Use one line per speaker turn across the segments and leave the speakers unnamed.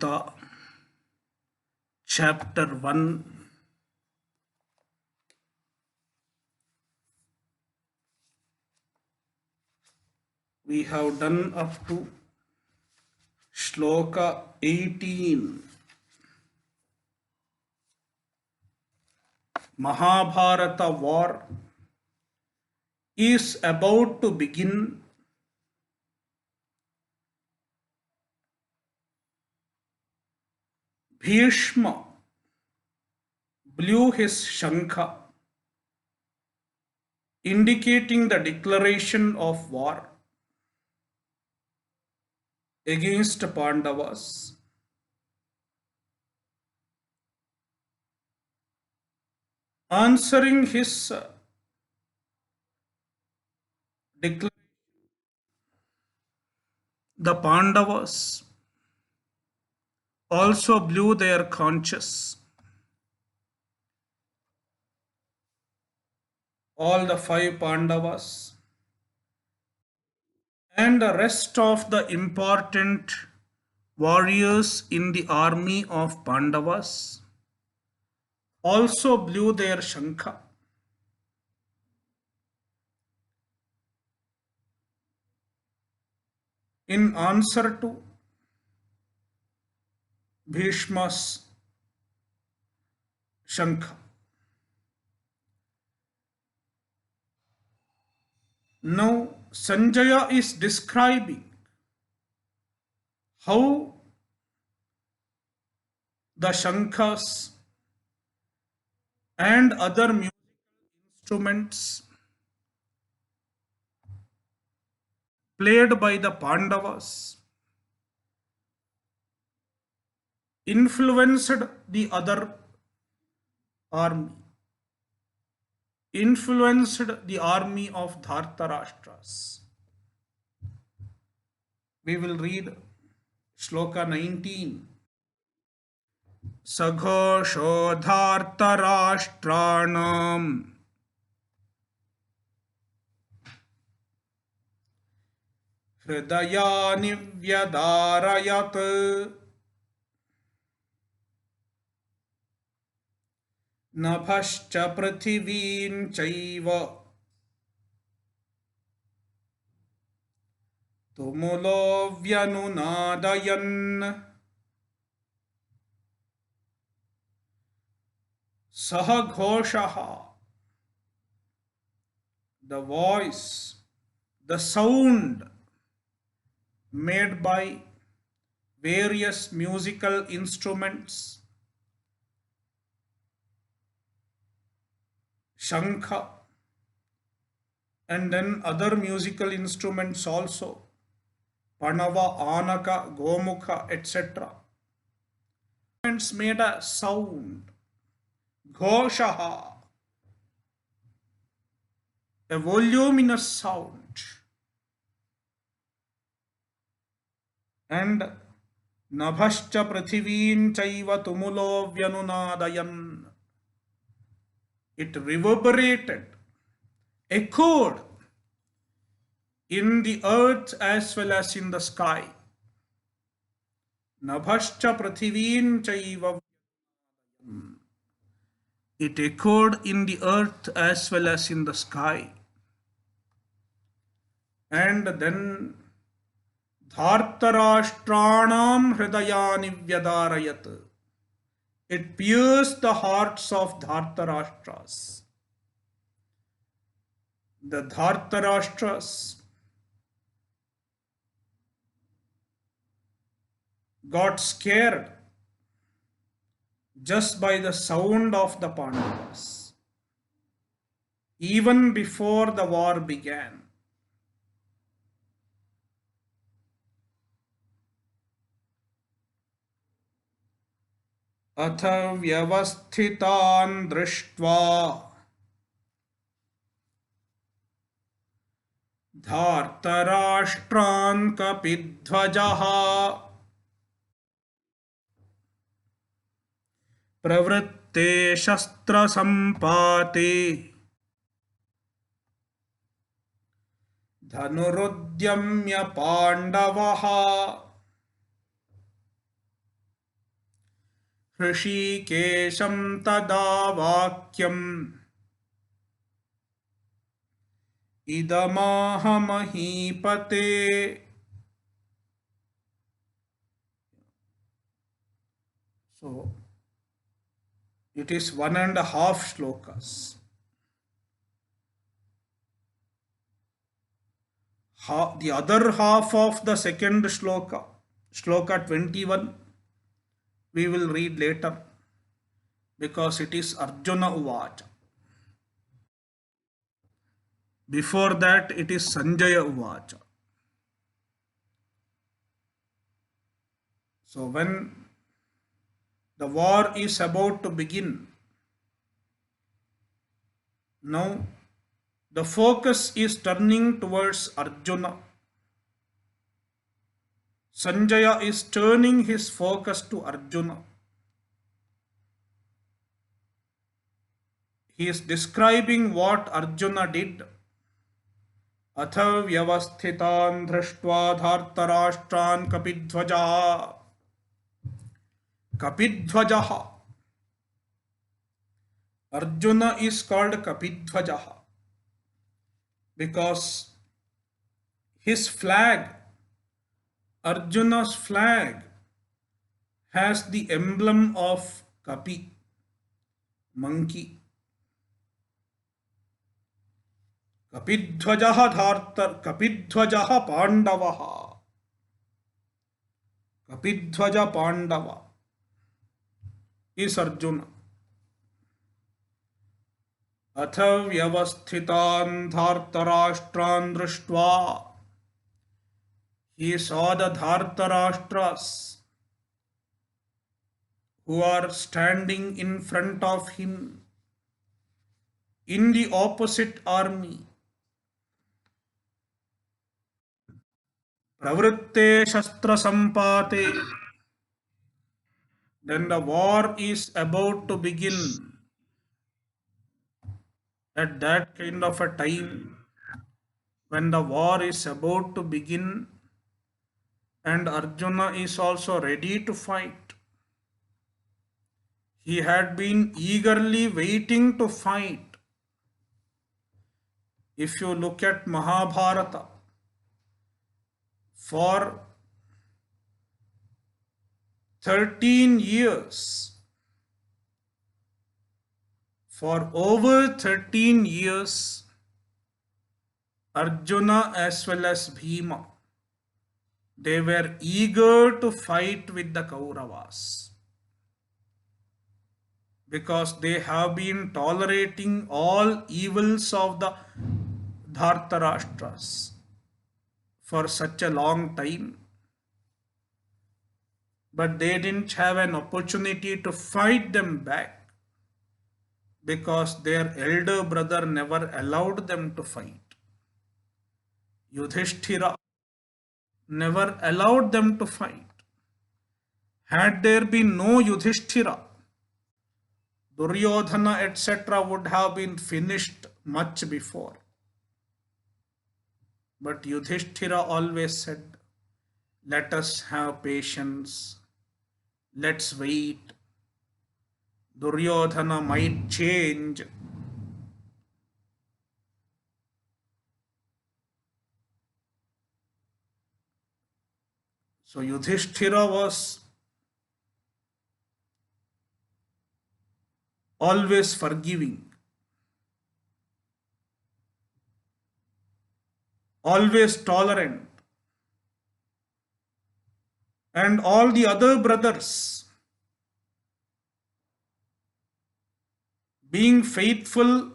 Gita, chapter 1. We have done up to Shloka 18. Mahabharata war is about to begin. Bhishma blew his shankha, indicating the declaration of war against Pandavas. Answering his declaration, the Pandavas also blew their conches. All the five Pandavas and the rest of the important warriors in the army of Pandavas also blew their shankha. In answer to Bhishma's shankha. Now Sanjaya is describing how the shankhas and other musical instruments played by the Pandavas influenced the other army, influenced the army of Dhartarashtras. We will read Shloka 19. Saghosho Dhartarashtranam Hridayani Vyadarayat Nabhascha Prithivin Chaiva Tumulo Vyanunadayan Sahaghoshaha. The voice, the sound made by various musical instruments, shankha, and then other musical instruments also, panava, anaka, gomukha, etc. Instruments made a sound, ghoshaha, a voluminous sound, and nabhascha prithivin chaiva tumulo vyanunadayan. It reverberated, echoed in the earth as well as in the sky. Nabhascha prithivin chaiva. It echoed in the earth as well as in the sky. And then Dhartarashtranam hridayani vyadarayat. It pierced the hearts of Dhartarashtras. The Dhartarashtras got scared just by the sound of the Pandavas, even before the war began. अथ व्यवस्थितान् दृष्ट्वा धार्तराष्ट्रान् कपिध्वजः प्रवृत्ते शस्त्रसम्पाते धनुरुद्यम्य पाण्डवः ऋषिकेशं तदा वाक्यम् इदमाह महीपते. So it is 1.5 shlokas. The other half of the second shloka, shloka 21, we will read later because it is Arjuna Uvacha. Before that, it is Sanjaya Uvacha. So when the war is about to begin, now the focus is turning towards Arjuna. Sanjaya is turning his focus to Arjuna. He is describing what Arjuna did. अथ व्यवस्थितान् दृष्ट्वा धार्तराष्ट्रान् कपिध्वजः. Kapidhvajaha. Arjuna is called Kapidhvajaha because his flag, Arjuna's flag, has the emblem of Kapi, monkey. Kapidhvajaha dhartar, Kapidhvajaha Pandavaha. Kapidhvaja Pandava is Arjuna. अथ व्यवस्थितान् धार्तराष्ट्रान् दृष्ट्वा. He saw the Dhartarashtras who are standing in front of him in the opposite army. Pravritte Shastra Sampate. Then the war is about to begin. At that kind of a time, when the war is about to begin and Arjuna is also ready to fight, he had been eagerly waiting to fight. If you look at Mahabharata, for 13 years, for over 13 years, Arjuna as well as Bhima, they were eager to fight with the Kauravas because they have been tolerating all evils of the Dhartarashtras for such a long time. But they didn't have an opportunity to fight them back because their elder brother never allowed them to fight. Yudhishthira never allowed them to fight. Had there been no Yudhishthira, Duryodhana etc. would have been finished much before. But Yudhishthira always said, let us have patience, let's wait. Duryodhana might change. So Yudhishthira was always forgiving, always tolerant. And all the other brothers being faithful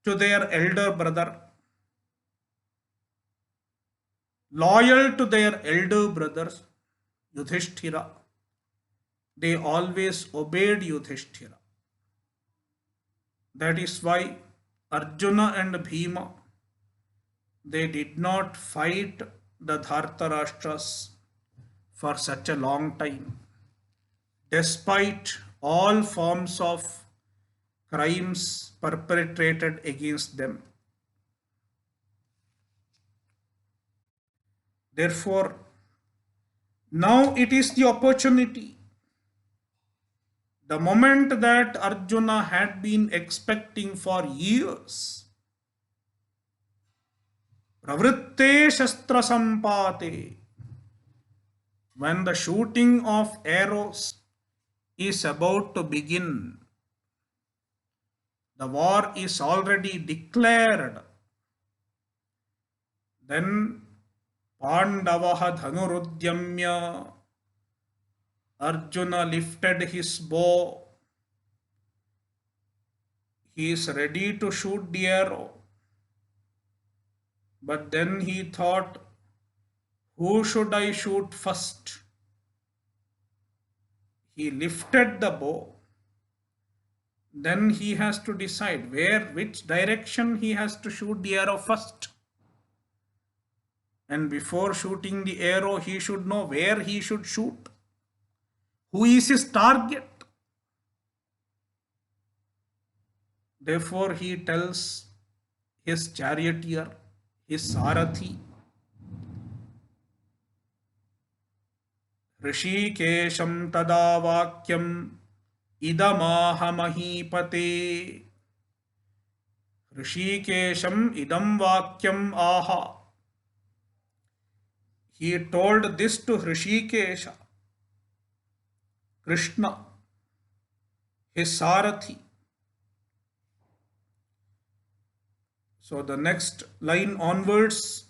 to their elder brother, loyal to their elder brothers, Yudhishthira, they always obeyed Yudhishthira. That is why Arjuna and Bhima, they did not fight the Dhartarashtras for such a long time, despite all forms of crimes perpetrated against them. Therefore, now it is the opportunity The moment that Arjuna had been expecting for years. Pravritte Shastra Sampate. When the shooting of arrows is about to begin, the war is already declared. Then Pandavaha Dhanurudyamya, Arjuna lifted his bow. He is ready to shoot the arrow. But then he thought, who should I shoot first? He lifted the bow. Then he has to decide which direction he has to shoot the arrow first. And before shooting the arrow, he should know where he should shoot. Who is his target? Therefore, he tells his charioteer, his Sarathi, Rishikesham tada vakyam idamaha mahipate. Rishikesham idam vakyam aha. He told this to Rishikesha, Krishna, his Sarathi. So the next line onwards,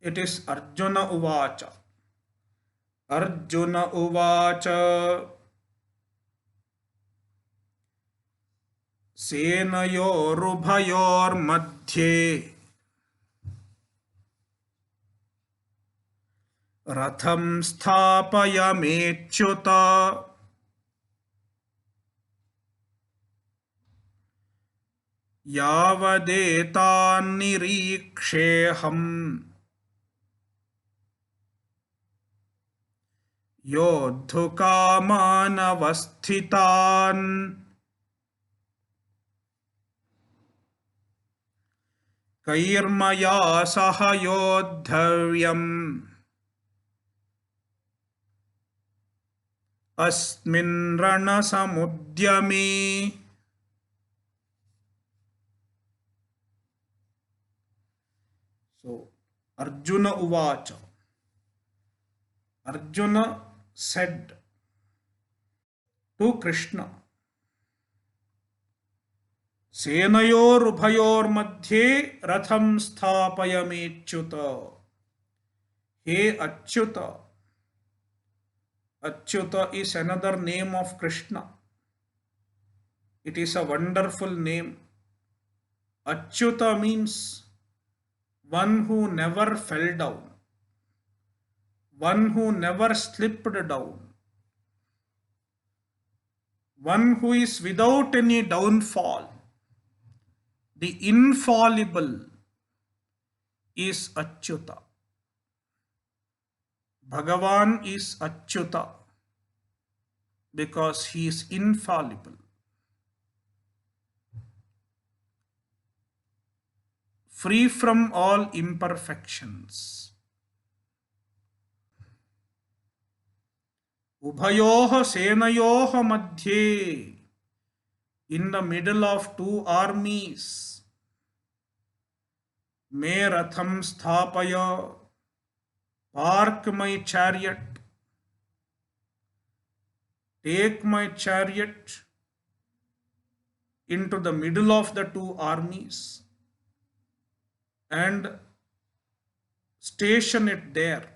it is Arjuna Uvacha. Arjuna Uvacha Senayorubhayor madhye Ratham sthapayamechyuta Yavadetan niriksheham Yodhukamanavasthitan Kairmaya sahayodhavyam Asmin rana samudyame. So, Arjuna Uvacha. Arjuna said to Krishna, Senayor ubhayor madhye ratham sthapayamechyuta. Hey Achyuta. Achyuta is another name of Krishna. It is a wonderful name. Achyuta means one who never fell down, one who never slipped down, one who is without any downfall. The infallible is Achyuta. Bhagavan is Achyuta because he is infallible. Free from all imperfections. Ubhayoha senayoha madhye. In the middle of two armies. Me ratham sthapaya. Park my chariot. Take my chariot into the middle of the two armies and station it there.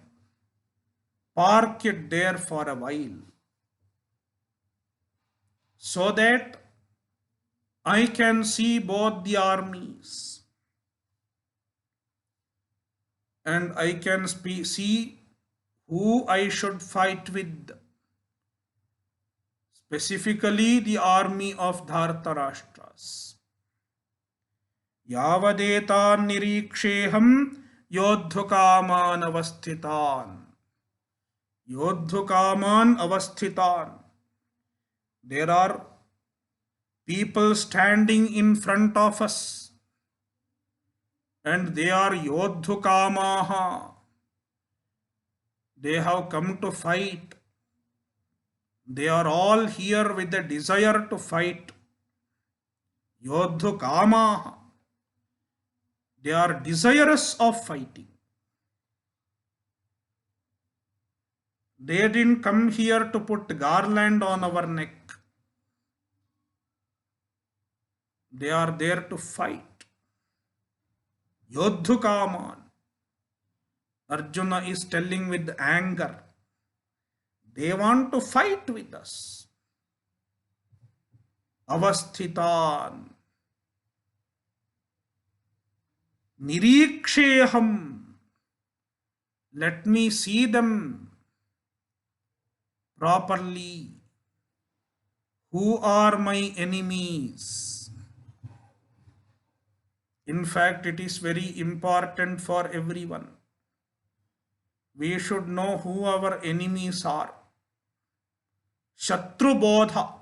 Park it there for a while so that I can see both the armies and I can see who I should fight with. Specifically the army of Dhartarashtras. Yavadetan niriksheham yodhukaman avasthitan. Yodhukaman avasthitan. There are people standing in front of us and they are yodhukamaha. They have come to fight. They are all here with a desire to fight. Yodhu Kamaha. They are desirous of fighting. They didn't come here to put garland on our neck. They are there to fight. Yodhu Kaman. Arjuna is telling with anger. They want to fight with us. Avasthitan. Niriksheham. Let me see them properly. Who are my enemies? In fact, it is very important for everyone. We should know who our enemies are. Shatru Bodha.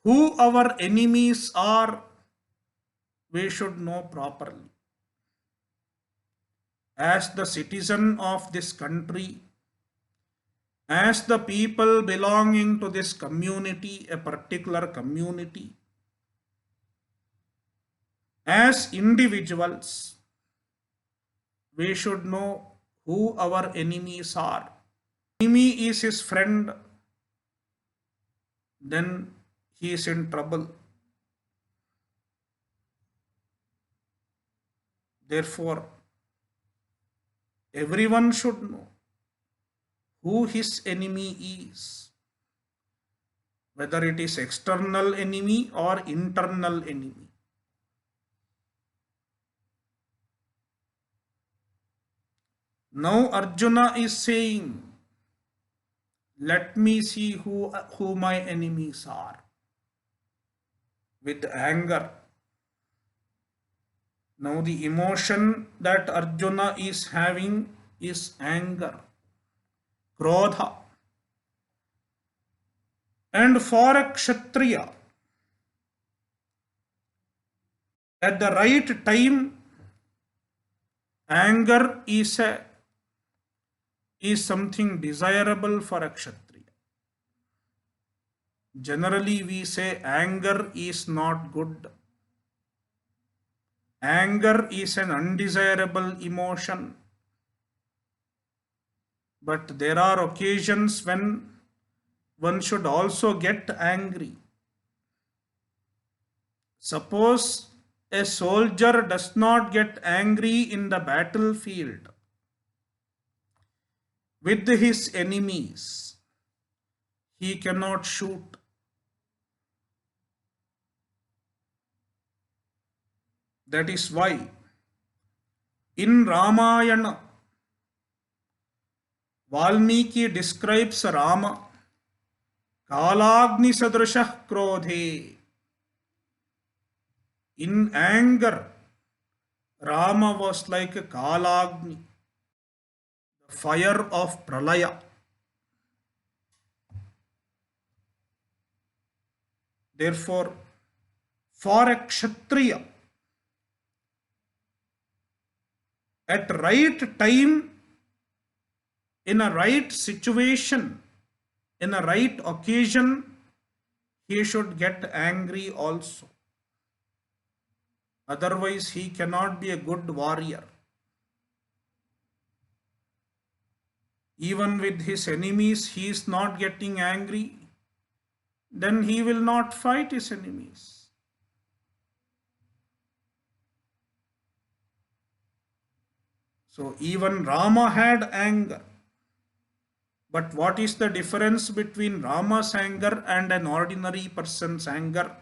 Who our enemies are, we should know properly. As the citizen of this country, as the people belonging to this community, a particular community, as individuals, we should know who our enemies are. Enemy is his friend, then he is in trouble. Therefore, everyone should know who his enemy is, whether it is external enemy or internal enemy. Now Arjuna is saying, let me see who my enemies are. With anger. Now the emotion that Arjuna is having is anger, krodha. And for a Kshatriya, at the right time, anger is something desirable for a Kshatriya. Generally, we say anger is not good. Anger is an undesirable emotion. But there are occasions when one should also get angry. Suppose a soldier does not get angry in the battlefield with his enemies, he cannot shoot. That is why in Ramayana, Valmiki describes Rama, Kalagni Sadrishah Krodhe. In anger, Rama was like a Kalagni, the fire of Pralaya. Therefore, for a Kshatriya, at right time, in a right situation, in a right occasion, he should get angry also. Otherwise, he cannot be a good warrior. Even with his enemies, he is not getting angry, then he will not fight his enemies. So even Rama had anger. But what is the difference between Rama's anger and an ordinary person's anger?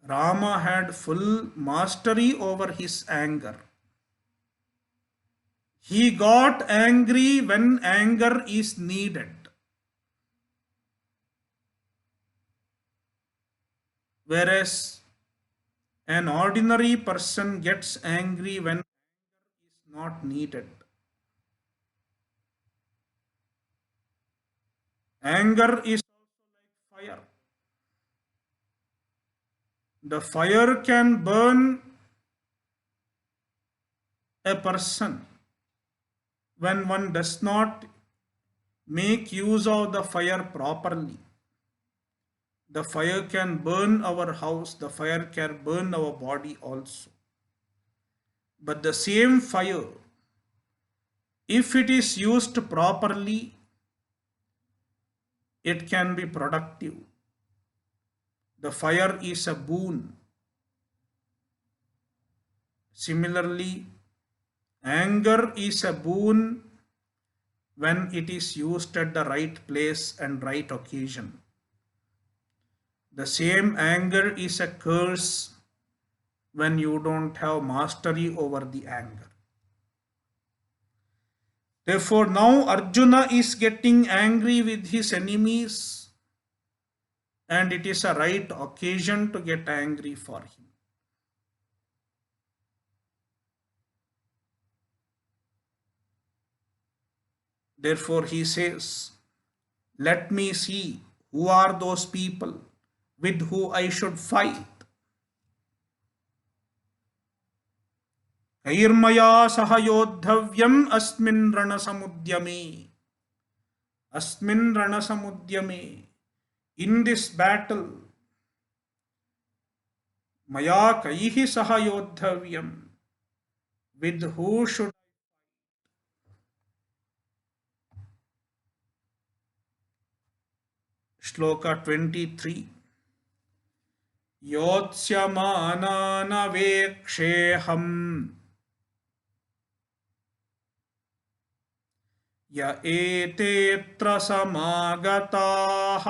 Rama had full mastery over his anger. He got angry when anger is needed. Whereas an ordinary person gets angry when anger is not needed. Anger is also like fire. The fire can burn a person when one does not make use of the fire properly. The fire can burn our house, the fire can burn our body also. But the same fire, if it is used properly, it can be productive. The fire is a boon. Similarly, anger is a boon when it is used at the right place and right occasion. The same anger is a curse when you don't have mastery over the anger. Therefore, now Arjuna is getting angry with his enemies, and it is a right occasion to get angry for him. Therefore, he says, let me see who are those people with who I should fight. कैर्मया सह योद्धव्यम् अस्मिन् रणसमुद्यमे. अस्मिन् रणसमुद्यमे. In this battle, मया कैः सह योद्धव्यम्. With who should Shloka 23. योत्स्यमानानवेक्षेऽहम् य एतेऽत्र समागताः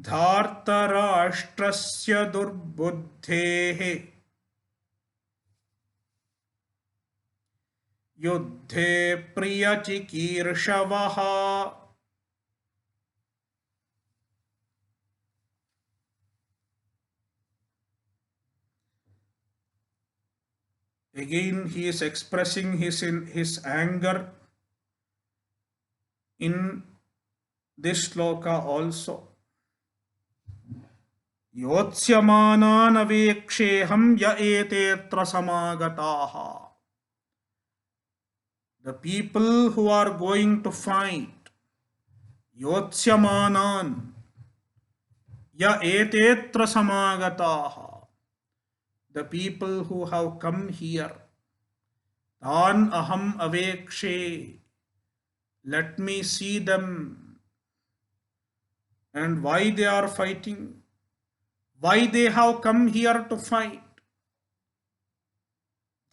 धार्तराष्ट्रस्य दुर्बुद्धेः युद्धे प्रियचिकीर्षवः. Again, he is expressing his anger in this shloka also. Yotsyamanavekshe'ham ya etetra samagataha. The people who are going to fight, Yotsyamanaan ya etetra samagataha. The people who have come here, Tan aham avekshe, let me see them. And why they are fighting? Why they have come here to fight?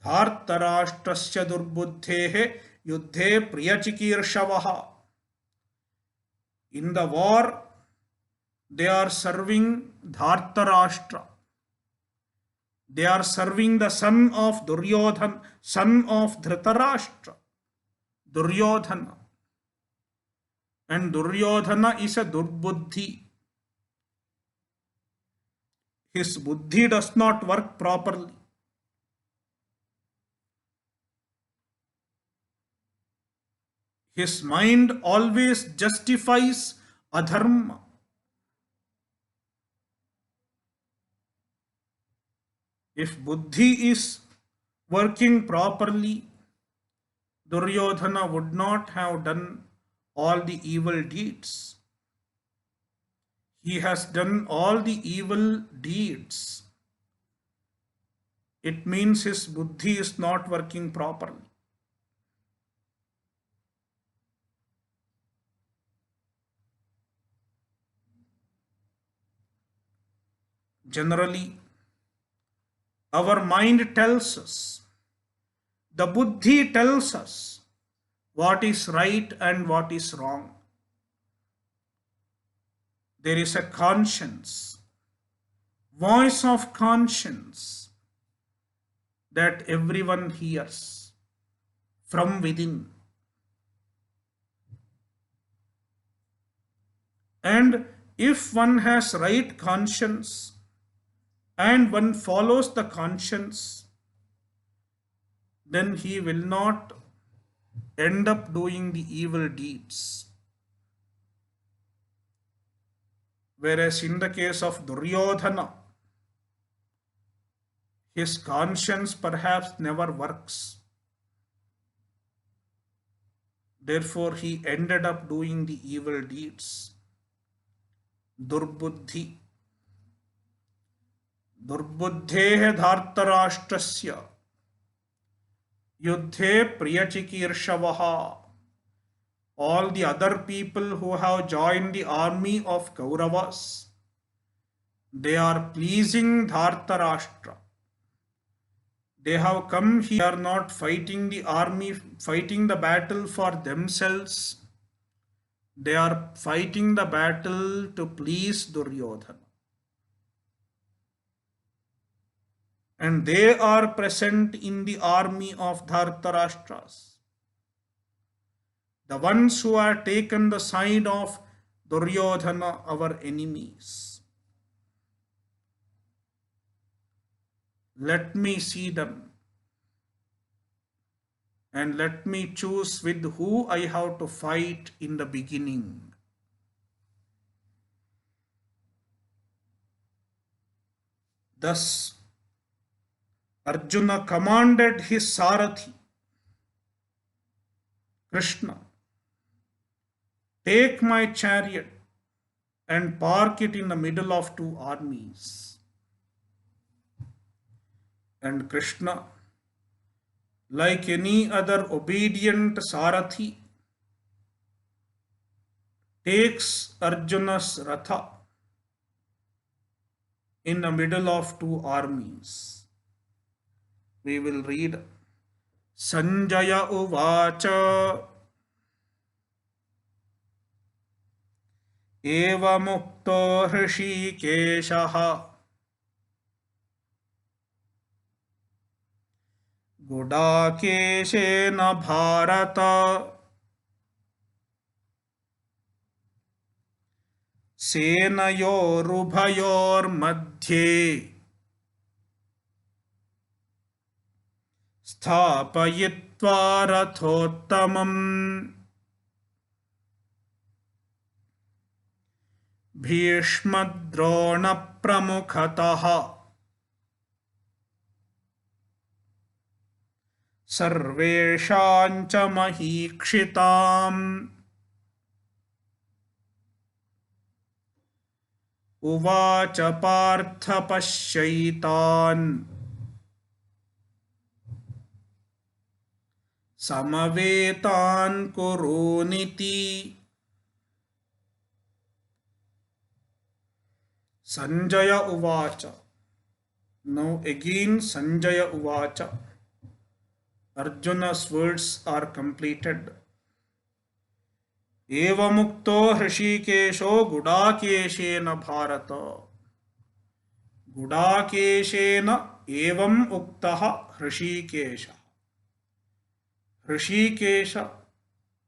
Dhartarashtrasya durbuddhehe yuddhe priyachikirshavaha. In the war, they are serving Dhartarashtra. They are serving the son of Duryodhana, son of Dhritarashtra, Duryodhana. And Duryodhana is a durbuddhi. His buddhi does not work properly. His mind always justifies adharma. If buddhi is working properly, Duryodhana would not have done all the evil deeds. He has done all the evil deeds. It means his buddhi is not working properly. Generally, our mind tells us, the buddhi tells us what is right and what is wrong. There is a conscience, voice of conscience that everyone hears from within. And if one has right conscience and one follows the conscience, then he will not end up doing the evil deeds. Whereas in the case of Duryodhana, his conscience perhaps never works. Therefore, he ended up doing the evil deeds. Durbuddhi. Durbuddheः dhartarashtrasya yuddhe priyachikirshavaha. All the other people who have joined the army of Kauravas, they are pleasing Dhartarashtra. They have come here, they are not fighting the army, fighting the battle for themselves. They are fighting the battle to please Duryodhana. And they are present in the army of Dhartarashtras. The ones who are taken the side of Duryodhana, our enemies. Let me see them. And let me choose with who I have to fight in the beginning. Thus, Arjuna commanded his Sarathi, Krishna, take my chariot and park it in the middle of two armies. And Krishna, like any other obedient Sarathi, takes Arjuna's Ratha in the middle of two armies. We will read Sanjaya Uvacha Evamukto Hrishikeshaha Gudakeshena Bharata Senayorubhayormadhye Sthapayitva Rathottamam Bhishmadrona Pramukhatah Sarveshan cha Mahikshitam Uvacha Partha Pashyaitan Samavetan Kuruniti. Sanjaya Uvacha. Now again Sanjaya Uvacha. Arjuna's words are completed. Evamukto Hrishikesho Gudakeshena Bharata. Gudakeshena evam uktaha Hrishikesha. Hrishikesha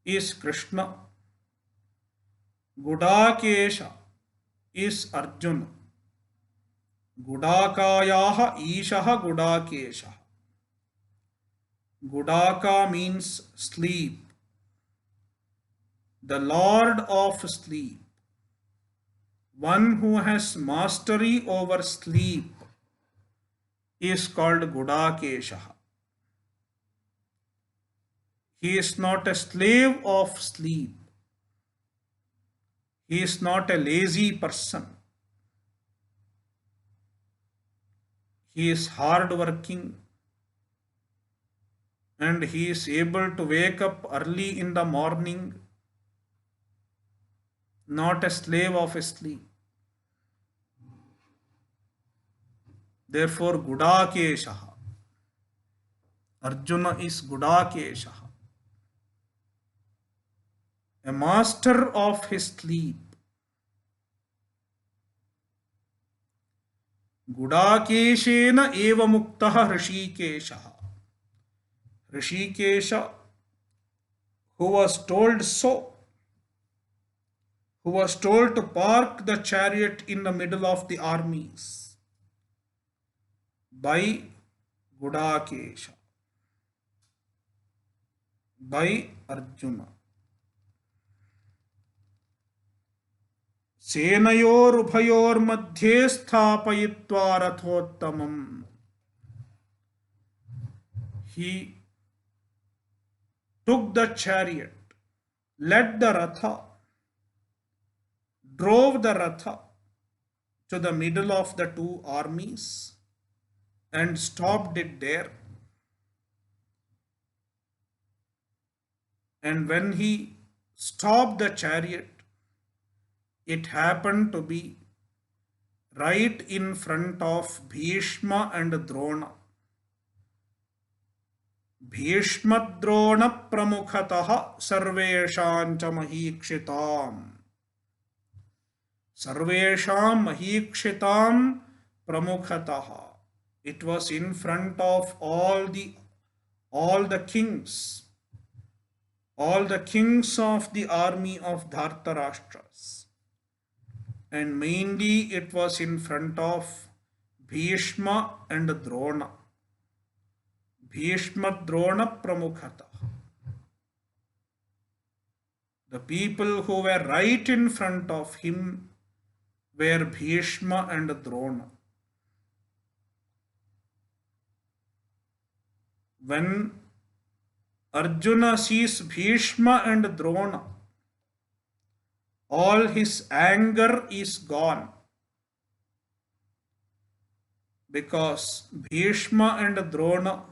is Krishna. Gudakesha is Arjuna. Gudakayaha Ishaha Gudakesha. Gudaka means sleep. The Lord of sleep. One who has mastery over sleep is called Gudakesha. He is not a slave of sleep. He is not a lazy person. He is hard-working and he is able to wake up early in the morning, not a slave of sleep. Therefore, Gudakesha. Arjuna is Gudakesha, a master of his sleep. Gudakeshena eva muktaha Hrishikesha. Hrishikesha, who was told so, who was told to park the chariot in the middle of the armies by Gudakesha, by Arjuna. Senayor ubhayor madhye sthapayitva rathottamam. He took the chariot led the Ratha, drove the Ratha to the middle of the two armies and stopped it there. And when he stopped the chariot, it happened to be right in front of Bhishma and Drona. Bhishmadrona pramukhatah sarvesham cha mahikshitaam. Sarvesham mahikshitaam pramukhatah. It was in front of all the kings of the army of Dhartarashtra's. And mainly it was in front of Bhishma and Drona. Bhishma Drona Pramukhata. The people who were right in front of him were Bhishma and Drona. When Arjuna sees Bhishma and Drona, all his anger is gone, because Bhishma and Drona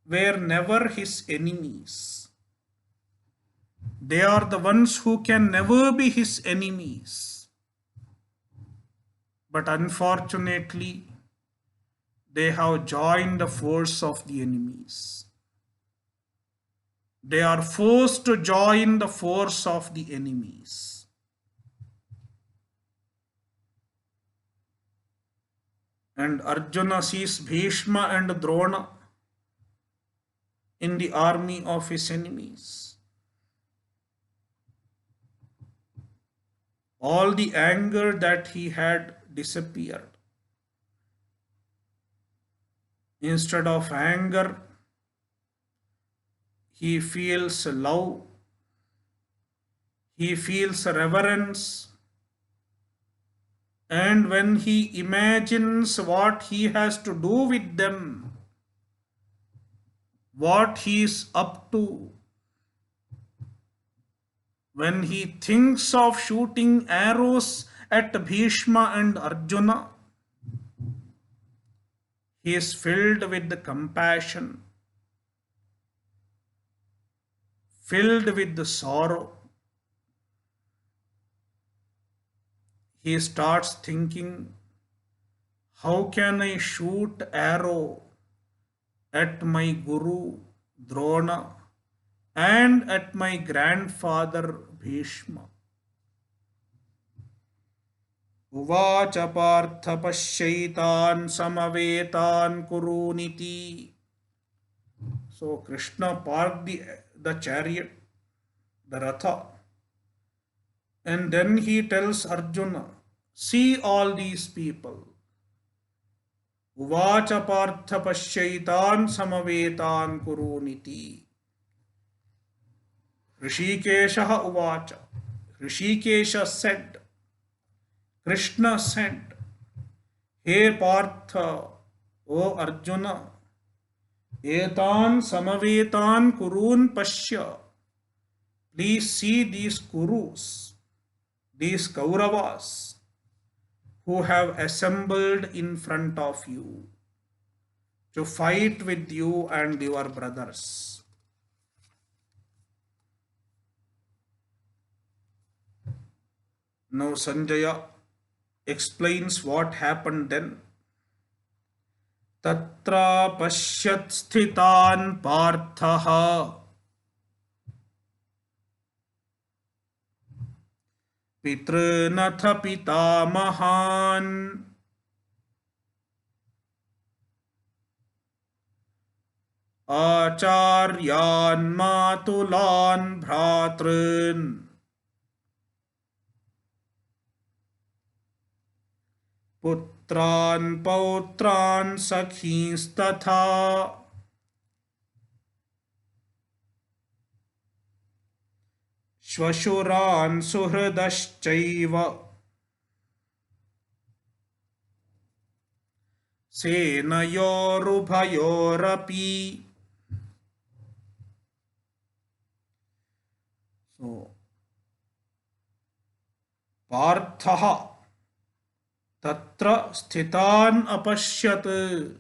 were never his enemies. They are the ones who can never be his enemies. But unfortunately, they have joined the force of the enemies. They are forced to join the force of the enemies. And Arjuna sees Bhishma and Drona in the army of his enemies. All the anger that he had disappeared. Instead of anger, he feels love, he feels reverence, and when he imagines what he has to do with them, what he is up to, when he thinks of shooting arrows at Bhishma and Arjuna, he is filled with compassion, filled with sorrow. He starts thinking, how can I shoot arrow at my Guru Drona and at my grandfather Bhishma? Uvacha partha pasyaitan samavetan kuruniti. So Krishna parked the chariot, the Ratha, and then he tells Arjuna, see all these people. Uvacha partha pasyaitan samavetan kuruniti. Rishikesha uvacha. Rishikesha said, Krishna said, Hey Partha, O Arjuna, etan samavetan kurun pasya. Please see these Kurus, these Kauravas, who have assembled in front of you to fight with you and your brothers. Now Sanjaya explains what happened then. Tatra pashyat sthitan parthaha pitrnath pitamahan acharyan matulan bhratrun पुत्रान् पौत्रान् सखींस्तथा श्वशुरान् सुहृदश्चैव सेनयोरुभयोरपि। So, Parthaha tatra sthitan apashyat.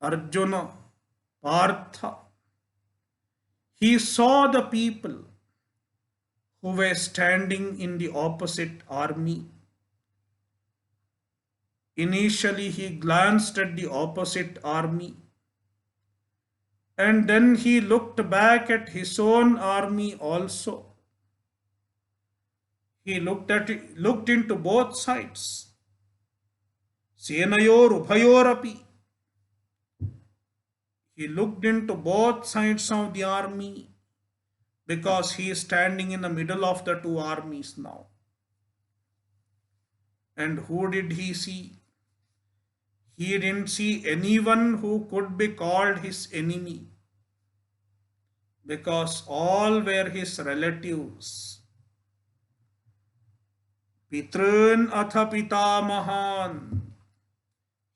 Arjuna, Partha, he saw the people who were standing in the opposite army. Initially, he glanced at the opposite army and then he looked back at his own army also. He looked into both sides. Senayor Ubhayorapi. He looked into both sides of the army because he is standing in the middle of the two armies now. And who did he see? He didn't see anyone who could be called his enemy because all were his relatives. Pitrun atha pitamahan.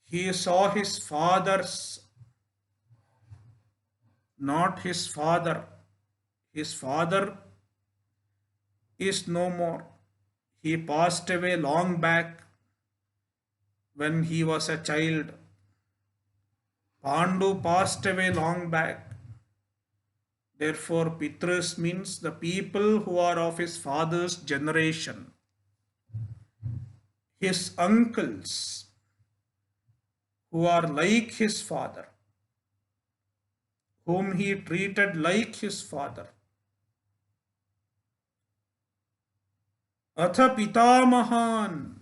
He saw his fathers, not his father. His father is no more. He passed away long back when he was a child. Pandu passed away long back. Therefore, Pitrus means the people who are of his father's generation. His uncles who are like his father, whom he treated like his father. Atha pitamahan.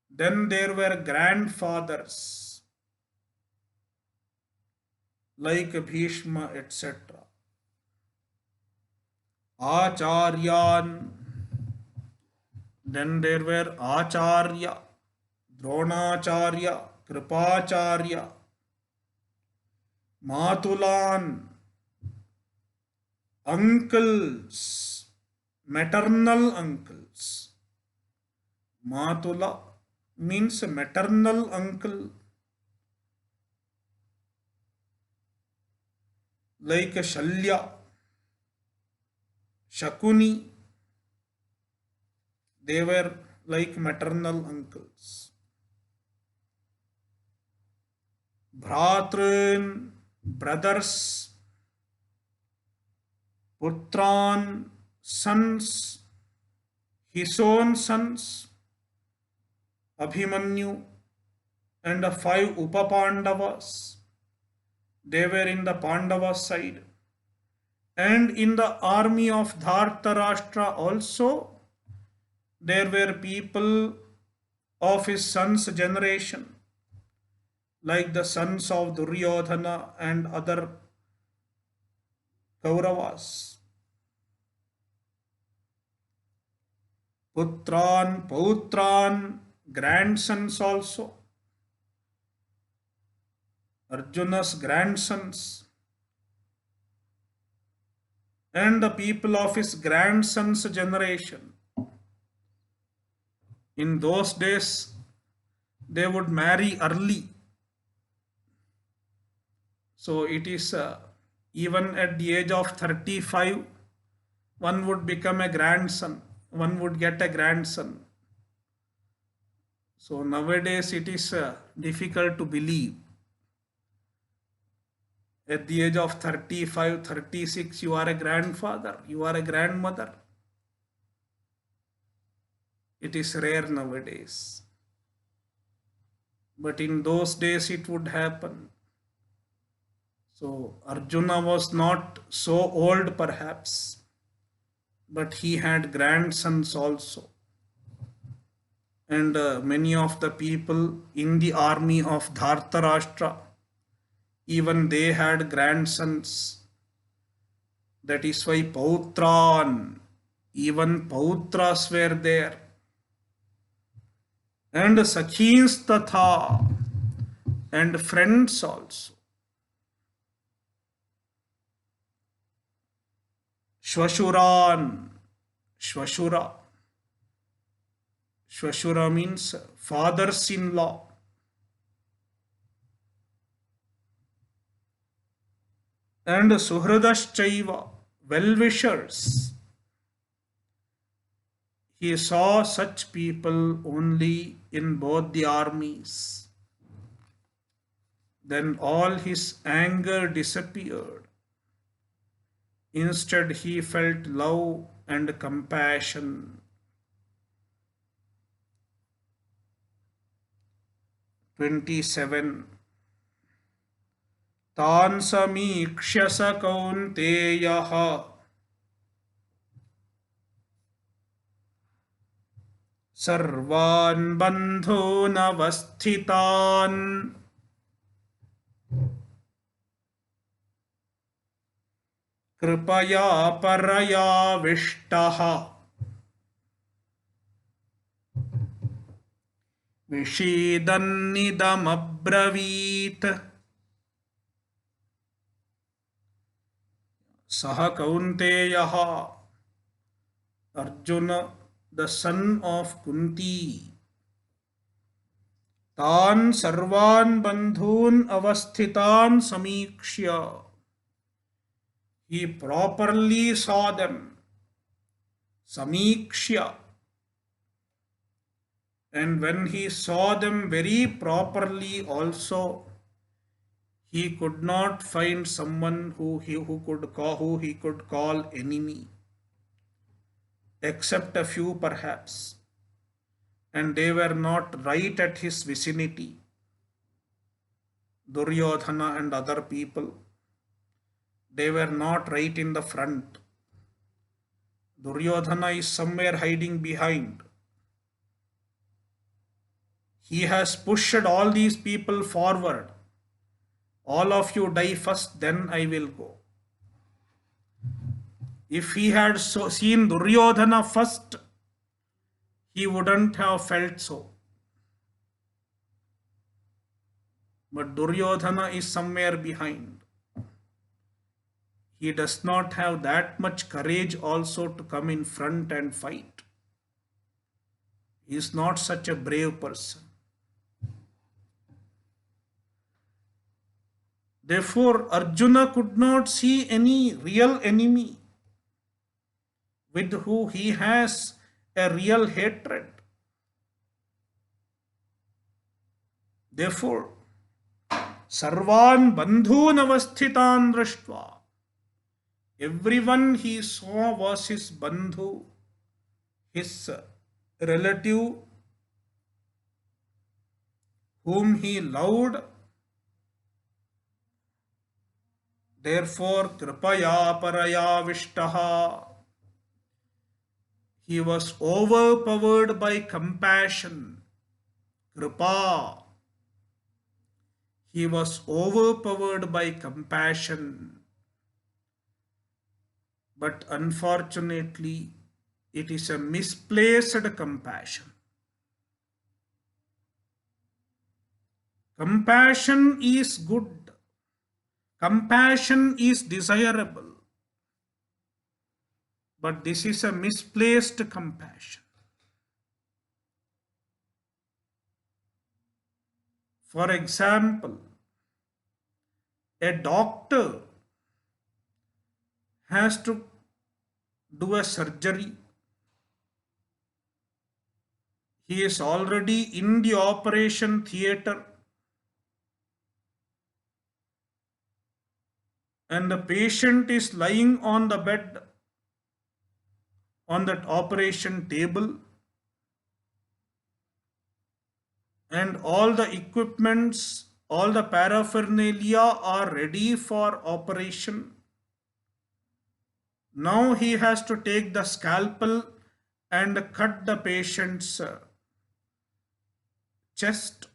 Then there were grandfathers like Bhishma, etc. Acharyan. Then there were Acharya, Dronacharya, Kripacharya, Matulan, uncles, maternal uncles. Matula means maternal uncle, like Shalya, Shakuni. They were like maternal uncles. Bhratran, brothers. Putran, sons. His own sons. Abhimanyu and the 5 Upapandavas. They were in the Pandava side. And in the army of Dhartarashtra also, there were people of his son's generation, like the sons of Duryodhana and other Kauravas. Putran, Pautran, grandsons also. Arjuna's grandsons. And the people of his grandson's generation. In those days, they would marry early. So it is even at the age of 35, one would become a grandson. One would get a grandson. So nowadays it is difficult to believe. At the age of 35, 36, you are a grandfather, you are a grandmother. It is rare nowadays. But in those days it would happen. So Arjuna was not so old perhaps, but he had grandsons also. And many of the people in the army of Dhartarashtra, even they had grandsons. That is why Pautran, even Pautras were there. And Sakhins Tatha, and friends also. Shvashuran, Shvashura. Shvashura means fathers-in-law. And Suhridaschaiva, well-wishers. He saw such people only in both the armies. Then all his anger disappeared. Instead, he felt love and compassion. 27. तान् समीक्ष्य स कौन्तेयः सर्वान् बन्धूनवस्थितान् कृपया परयाविष्टः विषीदन्निदमब्रवीत् सः कौन्तेयः Arjuna, the son of Kunti, तान् सर्वान् बन्धून् अवस्थितान् samikshya. He properly saw them. Samikshya. And when he saw them very properly also, he could not find someone who he could call enemy, except a few perhaps, and they were not right at his vicinity. Duryodhana and other people, they were not right in the front. Duryodhana is somewhere hiding behind. He has pushed all these people forward. All of you die first, then I will go. If he had seen Duryodhana first, he wouldn't have felt so. But Duryodhana is somewhere behind. He does not have that much courage also to come in front and fight. He is not such a brave person. Therefore, Arjuna could not see any real enemy with whom he has a real hatred. Therefore, Sarvan bandhun avasthitan drashtva. Everyone he saw was his bandhu, his relative, whom he loved. Therefore, kripaya paraya vishtaha. He was overpowered by compassion. Kripa. He was overpowered by compassion. But unfortunately, it is a misplaced compassion. Compassion is good. Compassion is desirable. But this is a misplaced compassion. For example, a doctor has to do a surgery. He is already in the operation theater, and the patient is lying on the bed on that operation table, and all the equipments, all the paraphernalia are ready for operation. Now he has to take the scalpel and cut the patient's chest.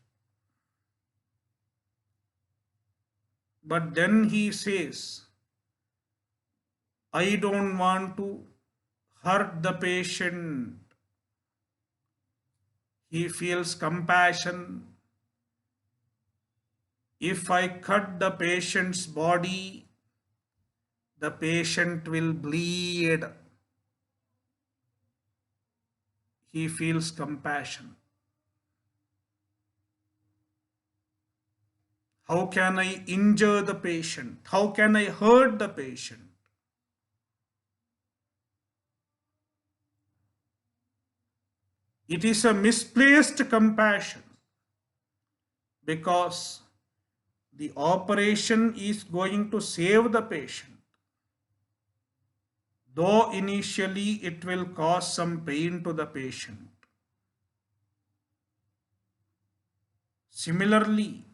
But then he says, I don't want to hurt the patient. He feels compassion. If I cut the patient's body, the patient will bleed. He feels compassion. How can I injure the patient? How can I hurt the patient? It is a misplaced compassion because the operation is going to save the patient, though initially it will cause some pain to the patient. Similarly,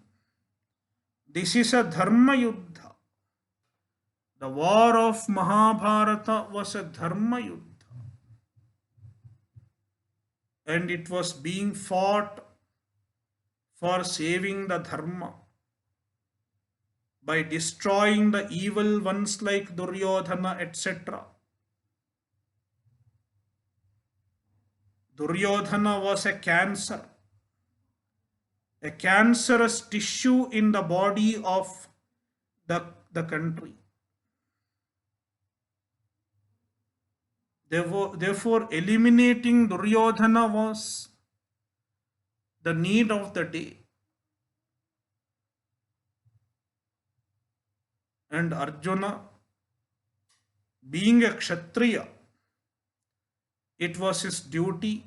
this is a Dharma Yuddha. The war of Mahabharata was a Dharma Yuddha, and it was being fought for saving the Dharma by destroying the evil ones like Duryodhana, etc. Duryodhana was a cancerous tissue in the body of the country. Therefore, eliminating Duryodhana was the need of the day. And Arjuna, being a Kshatriya, it was his duty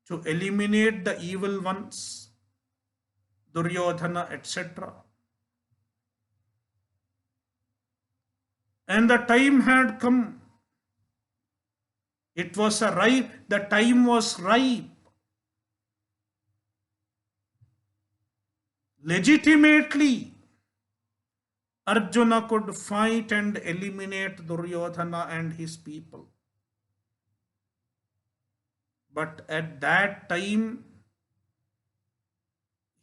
to eliminate the evil ones, Duryodhana, etc. And the time had come. It was the time was ripe. Legitimately, Arjuna could fight and eliminate Duryodhana and his people. But at that time,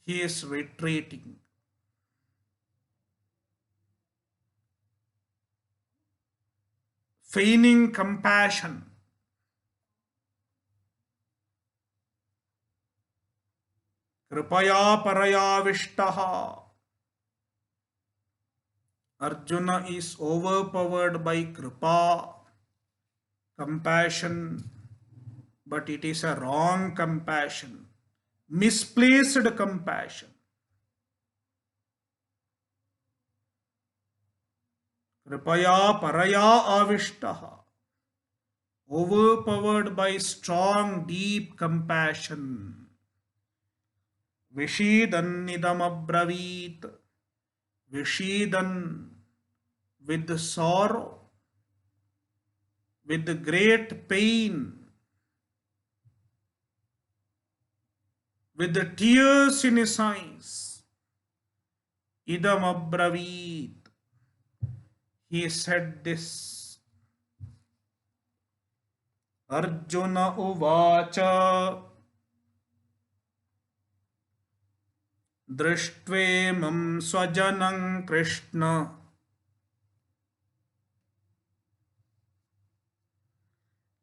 he is retreating. Feigning compassion. Kripaya parayavishtaha. Arjuna is overpowered by kripa, compassion, but it is a wrong compassion, misplaced compassion. Kripaya paraya avishtaha, overpowered by strong, deep compassion. Vishidan nidam abravit, Vishidan with sorrow, with great pain, with the tears in his eyes. Idam abravit, he said this. Arjuna uvacha दृष्ट्वेमं स्वजनं कृष्ण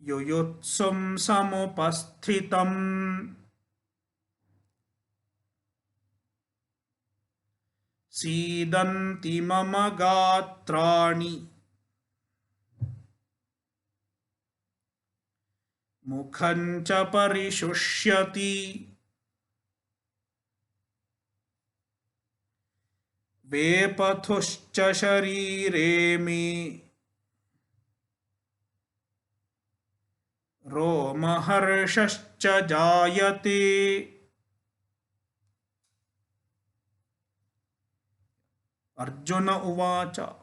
युयुत्सुं समुपस्थितं सीदन्ति मम गात्राणि मुखं च परिशुष्यति वेपथुश्च शरीरे मे रोमहर्षश्च जायते. Arjuna uvacha.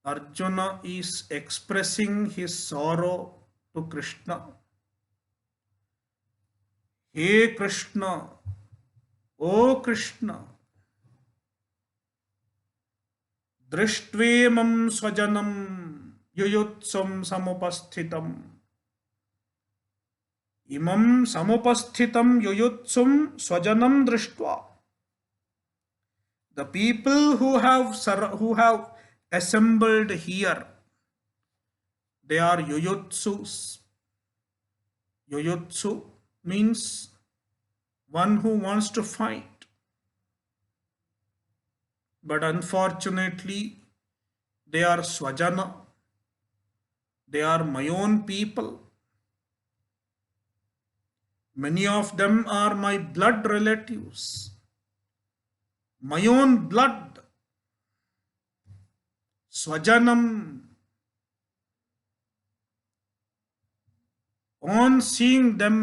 Arjuna is expressing his sorrow to Krishna. Hey Krishna, O Krishna, दृष्ट्वेमं स्वजनं युयुत्सुं समुपस्थितम्. इमं समुपस्थितं युयुत्सुं स्वजनं दृष्ट्वा. The people who have assembled here, they are yuyutsus. Yuyutsu means one who wants to fight. But unfortunately, they are swajana. They are my own people. Many of them are my blood relatives. My own blood. Swajanam. On seeing them,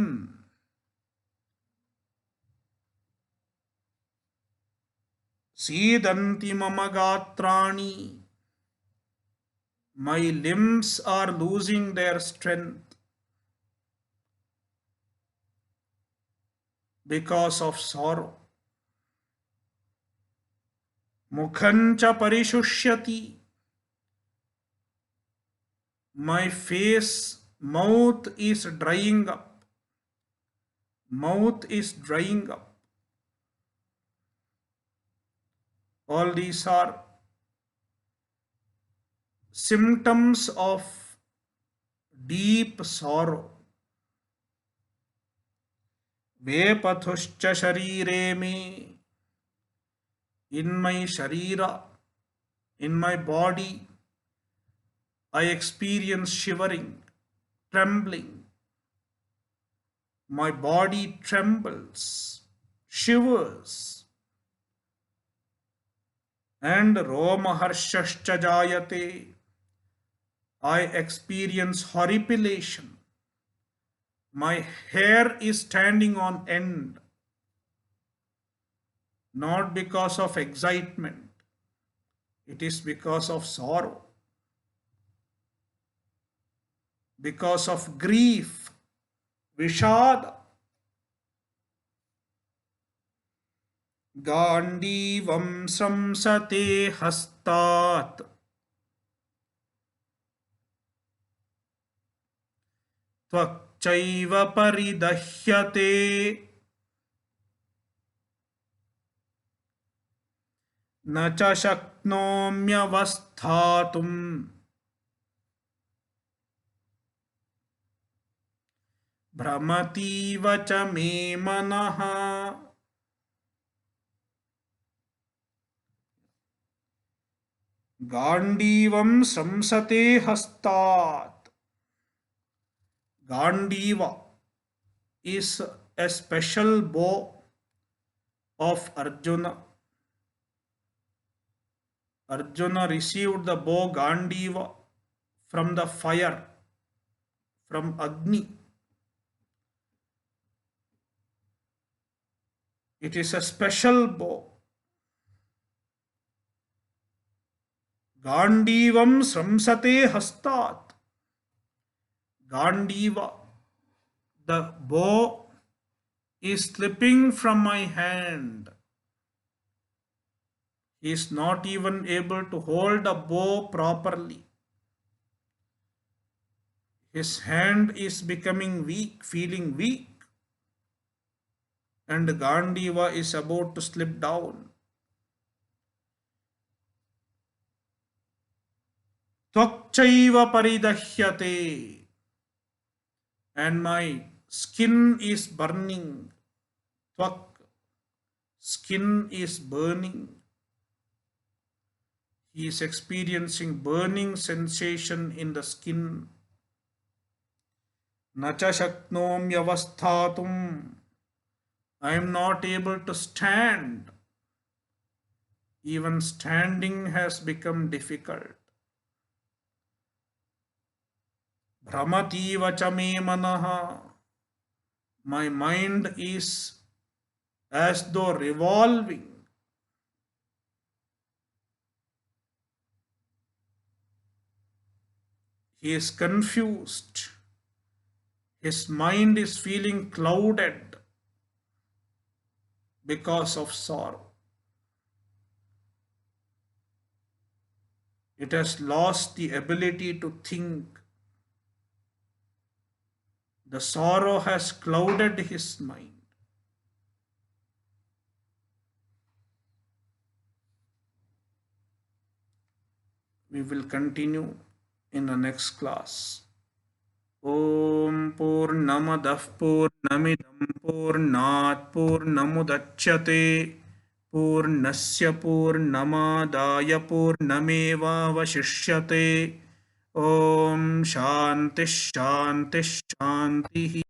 Sidanti mama gatrani, my limbs are losing their strength because of sorrow. Mukhancha parishushyati, my face, mouth is drying up. Mouth is drying up. All these are symptoms of deep sorrow. Vepathuscha sharire me, in my sharira, in my body, I experience shivering, trembling. My body trembles, shivers. And romaharshascha jayate, I experience horripilation. My hair is standing on end, not because of excitement, it is because of sorrow, because of grief, vishada. Gandivam samsate hastat, त्वक्चैव परिदह्यते, न च शक्नोम्यवस्थातुम् भ्रमतीव च मे मनः. गांडीवं संसते हस्तात्. Gandiva is a special bow of Arjuna. Arjuna received the bow Gandiva from the fire, from Agni. It is a special bow. Gandivam samsate hastat. Gandiva, the bow is slipping from my hand. He is not even able to hold a bow properly. His hand is becoming weak, feeling weak. And Gandiva is about to slip down. Tvakchaiva paridahyate. And my skin is burning. Tvak, skin is burning. He is experiencing burning sensation in the skin. Nacha shaknomyavasthatum. I am not able to stand. Even standing has become difficult. Brahmativa cha me manaha. My mind is as though revolving. He is confused. His mind is feeling clouded because of sorrow. It has lost the ability to think. The sorrow has clouded his mind. We will continue in the next class. Om Purnamadah Purnamidam Purnat Purnamudachyate Purnasya Purnamadaya Purnameva Vashishyate. Om Shanti Shanti Shanti.